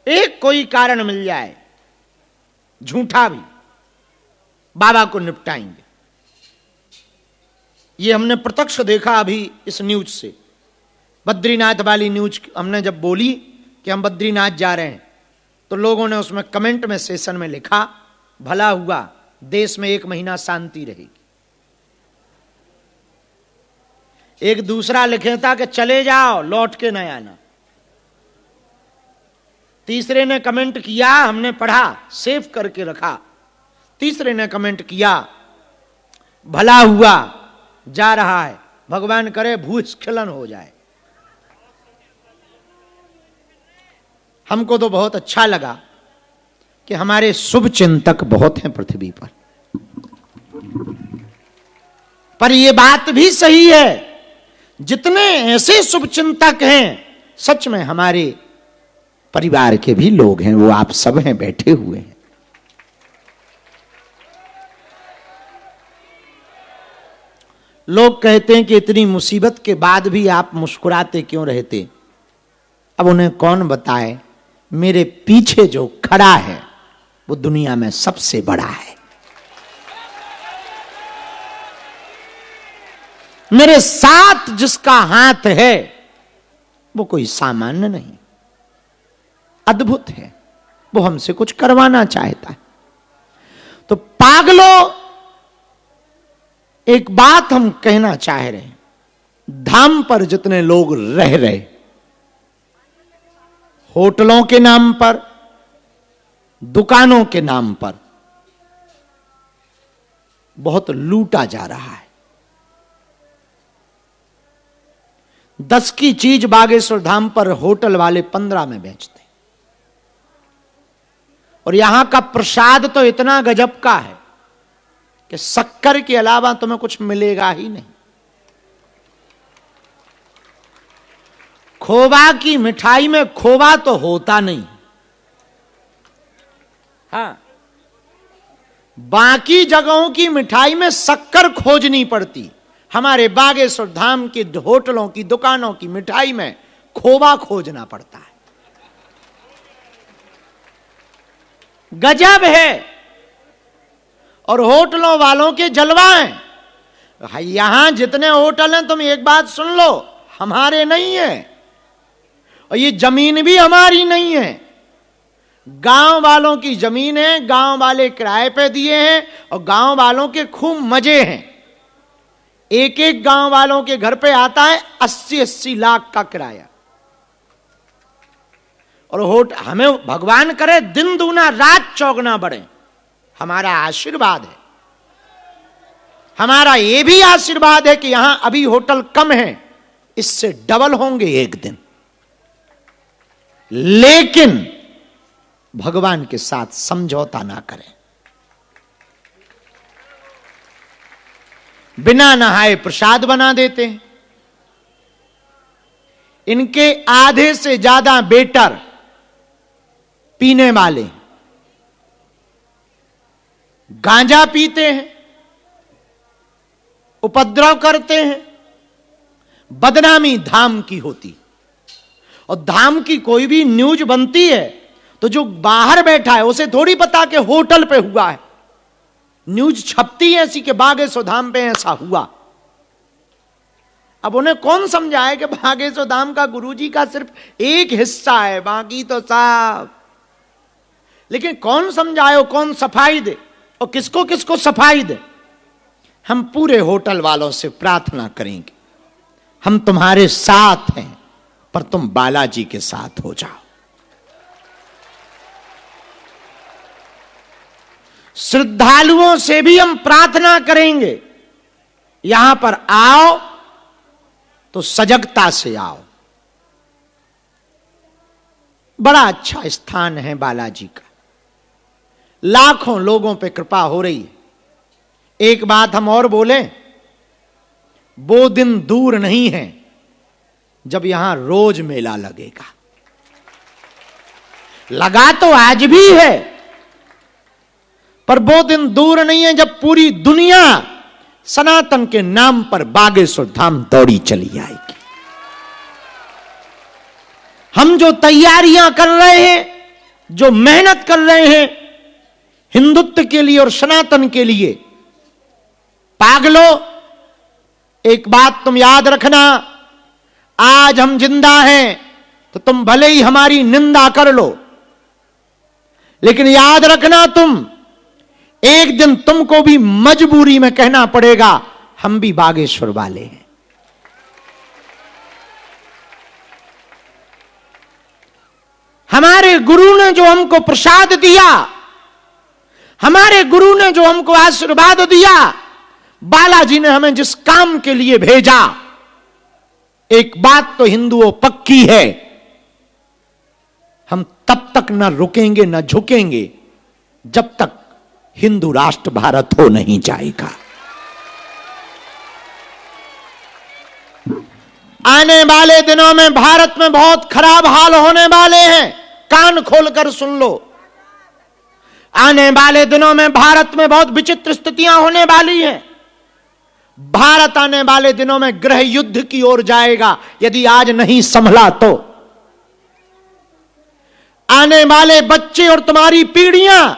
एक कोई कारण मिल जाए झूठा भी, बाबा को निपटाएंगे। ये हमने प्रत्यक्ष देखा अभी इस न्यूज से। बद्रीनाथ वाली न्यूज हमने जब बोली कि हम बद्रीनाथ जा रहे हैं, तो लोगों ने उसमें कमेंट में सेशन में लिखा, भला हुआ देश में 1 महीना शांति रहेगी। एक दूसरा लिखे था कि चले जाओ लौट के न आना। तीसरे ने कमेंट किया, हमने पढ़ा सेव करके रखा, तीसरे ने कमेंट किया, भला हुआ जा रहा है, भगवान करे भूस्खलन हो जाए। हमको तो बहुत अच्छा लगा कि हमारे शुभ चिंतक बहुत हैं पृथ्वी पर यह बात भी सही है, जितने ऐसे शुभ चिंतक हैं, सच में हमारे परिवार के भी लोग हैं, वो आप सब हैं, बैठे हुए हैं। लोग कहते हैं कि इतनी मुसीबत के बाद भी आप मुस्कुराते क्यों रहते? अब उन्हें कौन बताए, मेरे पीछे जो खड़ा है वो दुनिया में सबसे बड़ा है। मेरे साथ जिसका हाथ है वो कोई सामान्य नहीं, अद्भुत है। वो हमसे कुछ करवाना चाहता है। तो पागलों, एक बात हम कहना चाह रहे हैं, धाम पर जितने लोग रह रहे, होटलों के नाम पर, दुकानों के नाम पर बहुत लूटा जा रहा है। 10 की चीज बागेश्वर धाम पर होटल वाले 15 में बेचते, और यहां का प्रसाद तो इतना गजब का है कि शक्कर के अलावा तुम्हें कुछ मिलेगा ही नहीं। खोवा की मिठाई में खोवा तो होता नहीं, हाँ, बाकी जगहों की मिठाई में शक्कर खोजनी पड़ती। हमारे बागेश्वर धाम की होटलों की दुकानों की मिठाई में खोवा खोजना पड़ता है। गजब है। और होटलों वालों के जलवाएं। यहां जितने होटल हैं, तुम एक बात सुन लो, हमारे नहीं है, और ये जमीन भी हमारी नहीं है, गांव वालों की जमीन है, गांव वाले किराए पे दिए हैं, और गांव वालों के खूब मजे हैं। एक एक गांव वालों के घर पे आता है 80-80 लाख का किराया। और हमें भगवान करे दिन दूना रात चौगुना बढ़े, हमारा आशीर्वाद है। हमारा यह भी आशीर्वाद है कि यहां अभी होटल कम है, इससे डबल होंगे एक दिन। लेकिन भगवान के साथ समझौता ना करें। बिना नहाए प्रसाद बना देते हैं। इनके आधे से ज्यादा बेटर पीने वाले गांजा पीते हैं, उपद्रव करते हैं, बदनामी धाम की होती। और धाम की कोई भी न्यूज बनती है तो जो बाहर बैठा है उसे थोड़ी पता कि होटल पे हुआ है। न्यूज छपती है ऐसी कि बागेश्वर धाम पे ऐसा हुआ। अब उन्हें कौन समझाए कि बागेश्वर धाम का गुरुजी का सिर्फ एक हिस्सा है, बाकी तो सब। लेकिन कौन समझाए, कौन सफाई दे, और किसको किसको सफाई दे? हम पूरे होटल वालों से प्रार्थना करेंगे, हम तुम्हारे साथ हैं, पर तुम बालाजी के साथ हो जाओ। श्रद्धालुओं से भी हम प्रार्थना करेंगे, यहां पर आओ तो सजगता से आओ। बड़ा अच्छा स्थान है बालाजी का, लाखों लोगों पे कृपा हो रही है। एक बात हम और बोले, वो दिन दूर नहीं है जब यहां रोज मेला लगेगा। लगा तो आज भी है, पर वो दिन दूर नहीं है जब पूरी दुनिया सनातन के नाम पर बागेश्वर धाम दौड़ी चली आएगी। हम जो तैयारियां कर रहे हैं जो मेहनत कर रहे हैं हिंदुत्व के लिए और सनातन के लिए, पागलो एक बात तुम याद रखना, आज हम जिंदा हैं तो तुम भले ही हमारी निंदा कर लो, लेकिन याद रखना तुम एक दिन तुमको भी मजबूरी में कहना पड़ेगा हम भी बागेश्वर वाले हैं। हमारे गुरु ने जो हमको प्रसाद दिया, हमारे गुरु ने जो हमको आशीर्वाद दिया, बालाजी ने हमें जिस काम के लिए भेजा, एक बात तो हिंदुओं पक्की है, हम तब तक न रुकेंगे न झुकेंगे जब तक हिंदू राष्ट्र भारत हो नहीं जाएगा। आने वाले दिनों में भारत में बहुत खराब हाल होने वाले हैं, कान खोलकर सुन लो। आने वाले दिनों में भारत में बहुत विचित्र स्थितियां होने वाली हैं। भारत आने वाले दिनों में गृह युद्ध की ओर जाएगा यदि आज नहीं संभला तो। आने वाले बच्चे और तुम्हारी पीढ़ियां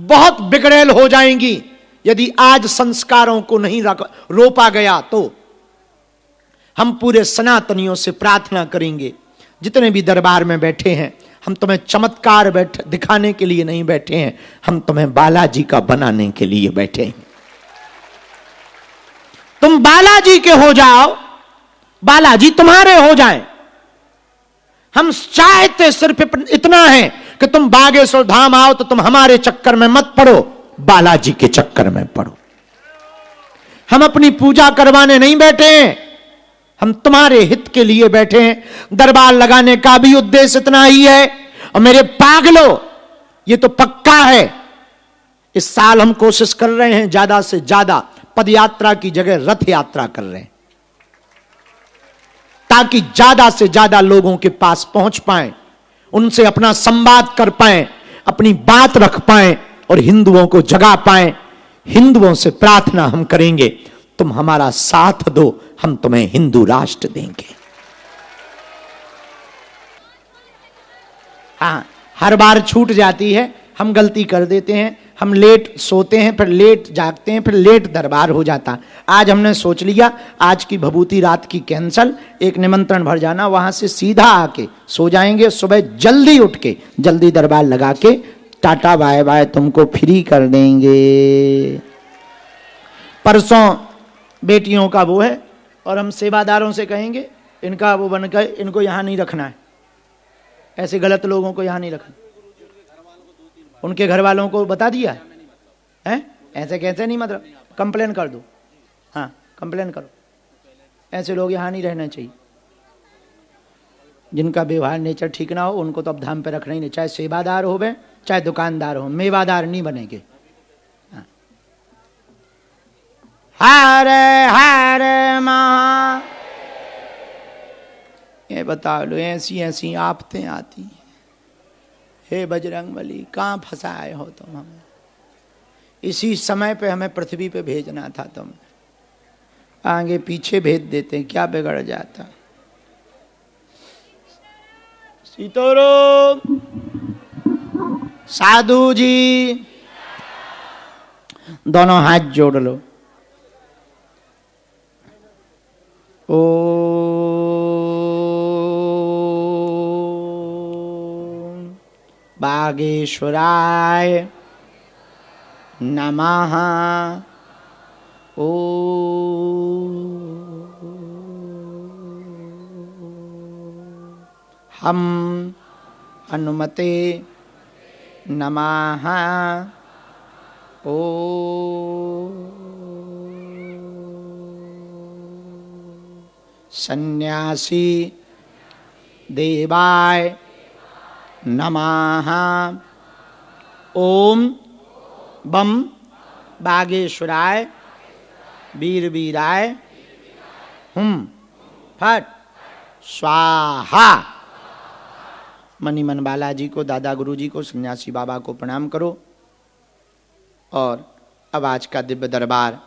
बहुत बिगड़ैल हो जाएंगी यदि आज संस्कारों को नहीं रोपा गया तो। हम पूरे सनातनियों से प्रार्थना करेंगे, जितने भी दरबार में बैठे हैं, हम तुम्हें चमत्कार दिखाने के लिए नहीं बैठे हैं, हम तुम्हें बालाजी का बनाने के लिए बैठे हैं। तुम बालाजी के हो जाओ, बालाजी तुम्हारे हो जाएं। हम चाहते सिर्फ इतना है कि तुम बागेश्वर धाम आओ तो तुम हमारे चक्कर में मत पड़ो, बालाजी के चक्कर में पड़ो। हम अपनी पूजा करवाने नहीं बैठे हैं, हम तुम्हारे हित के लिए बैठे हैं। दरबार लगाने का भी उद्देश्य इतना ही है। और मेरे पागलो, ये तो पक्का है, इस साल हम कोशिश कर रहे हैं ज्यादा से ज्यादा पद यात्रा की जगह रथ यात्रा कर रहे हैं, ताकि ज्यादा से ज्यादा लोगों के पास पहुंच पाएं, उनसे अपना संवाद कर पाएं, अपनी बात रख पाएं और हिंदुओं को जगा पाएं। हिंदुओं से प्रार्थना हम करेंगे, तुम हमारा साथ दो, हम तुम्हें हिंदू राष्ट्र देंगे। हाँ, हर बार छूट जाती है, हम गलती कर देते हैं, हम लेट सोते हैं, फिर लेट जागते हैं, फिर लेट दरबार हो जाता। आज हमने सोच लिया आज की भभूति रात की कैंसल, एक निमंत्रण भर जाना, वहां से सीधा आके सो जाएंगे, सुबह जल्दी उठ के जल्दी दरबार लगा के टाटा बाय बाय तुमको फ्री कर देंगे। परसों बेटियों का वो है और हम सेवादारों से कहेंगे इनका वो बनकर इनको यहां नहीं रखना है, ऐसे गलत लोगों को यहां नहीं रखना। उनके घर वालों को बता दिया है, ऐसे कैसे नहीं, मतलब कंप्लेन कर दो। हाँ, कंप्लेन करो, ऐसे लोग यहां नहीं रहना चाहिए। जिनका व्यवहार नेचर ठीक ना हो उनको तो अब धाम पे रखना ही नहीं, चाहे सेवादार हो बे चाहे दुकानदार हो, मेवादार नहीं बनेंगे। हरे हरे महा, ये बता लो ऐसी ऐसी आफतें आती हैं। हे बजरंगबली, कहाँ फंसाए हो तुम हमें? इसी समय पे हमें पृथ्वी पे भेजना था, तुम आगे पीछे भेज देते, क्या बिगड़ जाता? सीताराम। साधु जी दोनों हाथ जोड़ लो। ओ बागेश्वराय नमः। ओ हम हनुमते नमः। ओ सन्यासी देवाय नमः। ओम बम बागेश्वराय वीर वीराय हुम फट स्वाहा। मनी मन बालाजी को, दादा गुरु जी को, सन्यासी बाबा को प्रणाम करो। और अब आज का दिव्य दरबार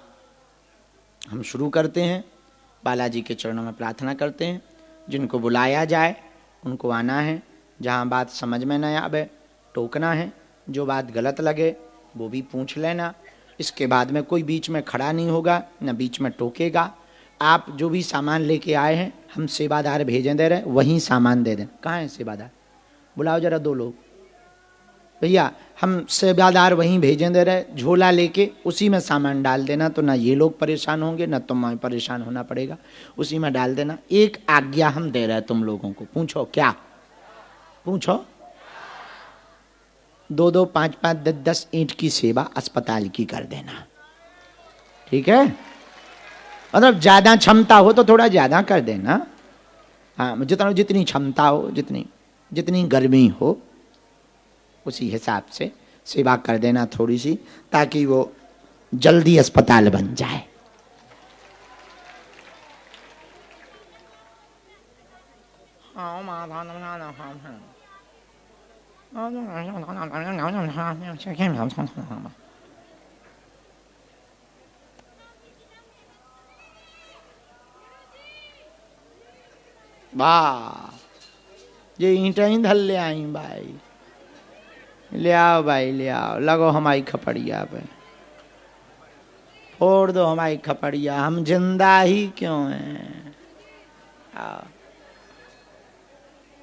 हम शुरू करते हैं। बालाजी के चरणों में प्रार्थना करते हैं, जिनको बुलाया जाए उनको आना है। जहाँ बात समझ में न आवे टोकना है, जो बात गलत लगे वो भी पूछ लेना। इसके बाद में कोई बीच में खड़ा नहीं होगा, न बीच में टोकेगा। आप जो भी सामान लेके आए हैं, हम सेवादार भेजें दे रहे, वहीं सामान दे दें। कहाँ है सेवादार? बुलाओ जरा 2 लोग। भैया हम सेवादार वहीं भेजें दे रहे, झोला लेके उसी में सामान डाल देना, तो ना ये लोग परेशान होंगे ना तुम्हें परेशान होना पड़ेगा। उसी में डाल देना। एक आज्ञा हम दे रहे हैं तुम लोगों को। पूछो क्या? पूछो। 2-2, 5-5, 10-10 ईंट की सेवा अस्पताल की कर देना, ठीक है? मतलब ज्यादा क्षमता हो तो थोड़ा ज्यादा कर देना। हाँ, जितनी क्षमता हो, जितनी गर्मी हो, उसी हिसाब से सेवा कर देना थोड़ी सी, ताकि वो जल्दी अस्पताल बन जाए। वाह, ये ईंटें ही धल ले आई भाई। ले आओ भाई, ले आओ, लगो हमारी खपड़िया पे, फोड़ दो हमारी खपड़िया, हम जिंदा ही क्यों हैं। आओ,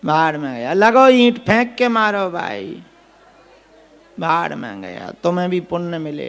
बाहर में गया, लगो ईंट फेंक के मारो भाई, बाहर में गया, तुम्हें भी पुण्य मिले।